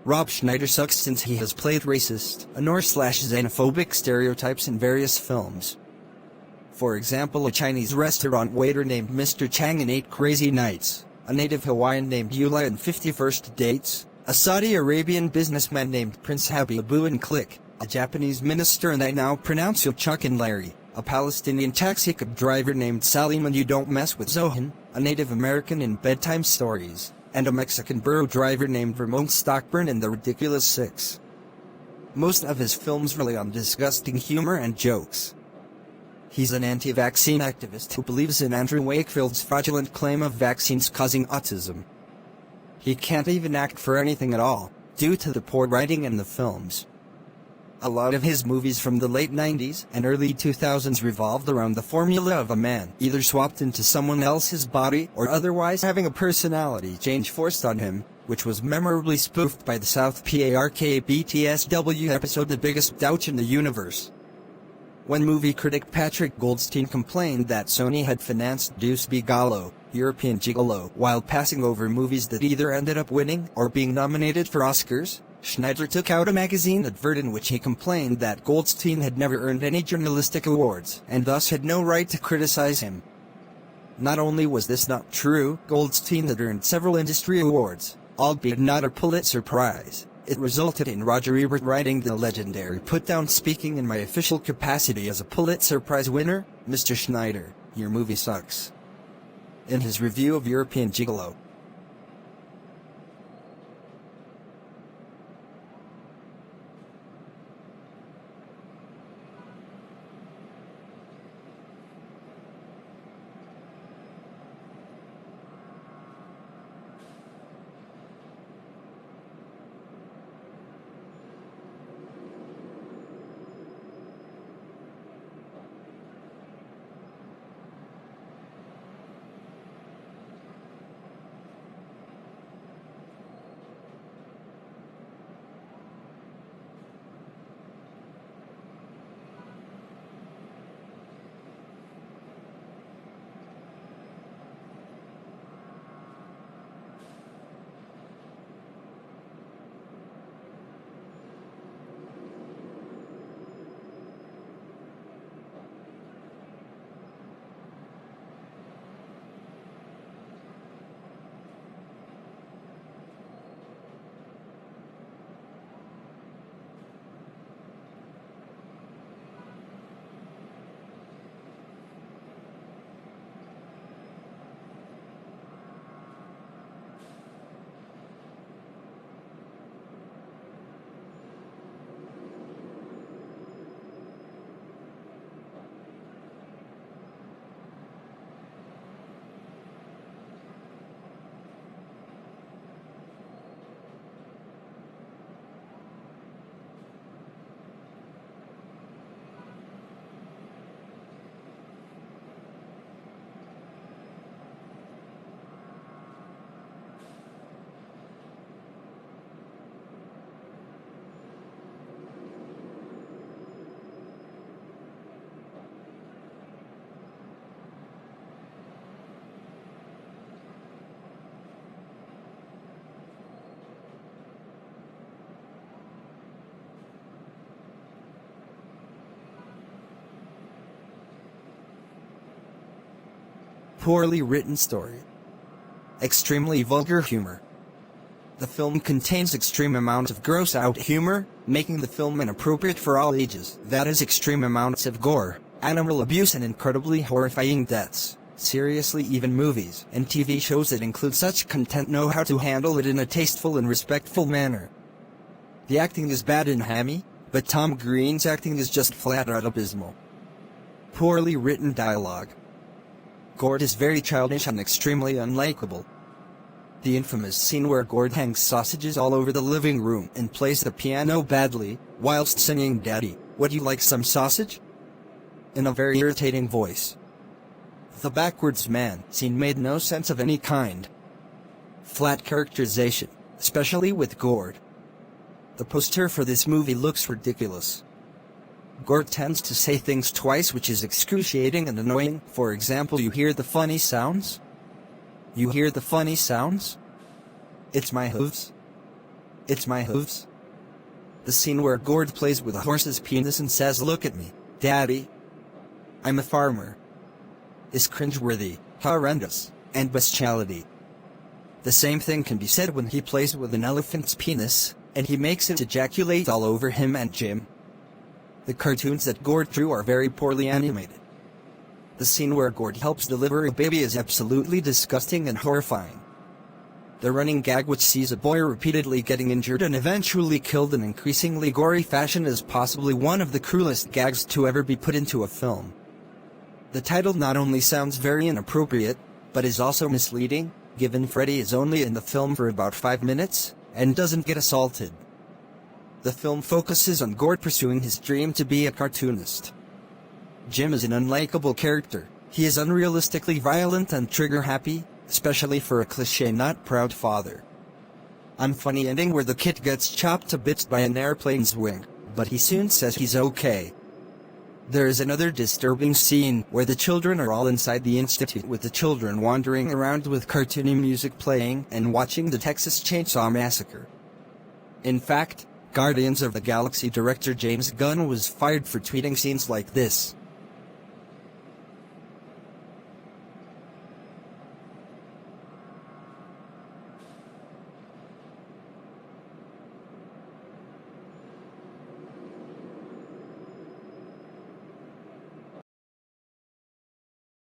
Rob Schneider sucks since he has played racist, or/xenophobic stereotypes in various films. For example, a Chinese restaurant waiter named Mr. Chang in 8 Crazy Nights, a native Hawaiian named Yula in 50 First Dates, a Saudi Arabian businessman named Prince Habibu in Click, a Japanese minister and I now pronounce you Chuck and Larry, a Palestinian taxi cab driver named Salim and You Don't Mess with Zohan, a Native American in Bedtime Stories, and a Mexican burro driver named Ramon Stockburn in The Ridiculous Six. Most of his films rely on disgusting humor and jokes. He's an anti-vaccine activist who believes in Andrew Wakefield's fraudulent claim of vaccines causing autism. He can't even act for anything at all, due to the poor writing in the films. A lot of his movies from the late 90s and early 2000s revolved around the formula of a man either swapped into someone else's body or otherwise having a personality change forced on him, which was memorably spoofed by the South Park BTSW episode The Biggest Douche in the Universe. When movie critic Patrick Goldstein complained that Sony had financed Deuce Bigalow, European Gigolo, while passing over movies that either ended up winning or being nominated for Oscars, Schneider took out a magazine advert in which he complained that Goldstein had never earned any journalistic awards and thus had no right to criticize him. Not only was this not true, Goldstein had earned several industry awards, albeit not a Pulitzer Prize. It resulted in Roger Ebert writing the legendary put-down speaking in my official capacity as a Pulitzer Prize winner, Mr. Schneider, your movie sucks. In his review of European Gigolo. Poorly written story. Extremely vulgar humor. The film contains extreme amounts of gross-out humor, making the film inappropriate for all ages. That is, extreme amounts of gore, animal abuse and incredibly horrifying deaths. Seriously, even movies and TV shows that include such content know how to handle it in a tasteful and respectful manner. The acting is bad and hammy, but Tom Green's acting is just flat-out abysmal. Poorly written dialogue. Gord is very childish and extremely unlikable. The infamous scene where Gord hangs sausages all over the living room and plays the piano badly, whilst singing "Daddy, would you like some sausage?" in a very irritating voice. The backwards man scene made no sense of any kind. Flat characterization, especially with Gord. The poster for this movie looks ridiculous. Gord tends to say things twice, which is excruciating and annoying. For example, you hear the funny sounds? You hear the funny sounds? It's my hooves. It's my hooves. The scene where Gord plays with a horse's penis and says, "Look at me, Daddy. I'm a farmer," is cringeworthy, horrendous, and bestiality. The same thing can be said when he plays with an elephant's penis, and he makes it ejaculate all over him and Jim. The cartoons that Gord drew are very poorly animated. The scene where Gord helps deliver a baby is absolutely disgusting and horrifying. The running gag which sees a boy repeatedly getting injured and eventually killed in increasingly gory fashion is possibly one of the cruelest gags to ever be put into a film. The title not only sounds very inappropriate, but is also misleading, given Freddy is only in the film for about 5 minutes, and doesn't get assaulted. The film focuses on Gord pursuing his dream to be a cartoonist. Jim is an unlikable character. He is unrealistically violent and trigger-happy, especially for a cliché not proud father. Unfunny ending where the kid gets chopped to bits by an airplane's wing, but he soon says he's okay. There is another disturbing scene where the children are all inside the institute with the children wandering around with cartoony music playing and watching the Texas Chainsaw Massacre. In fact, Guardians of the Galaxy director James Gunn was fired for tweeting scenes like this.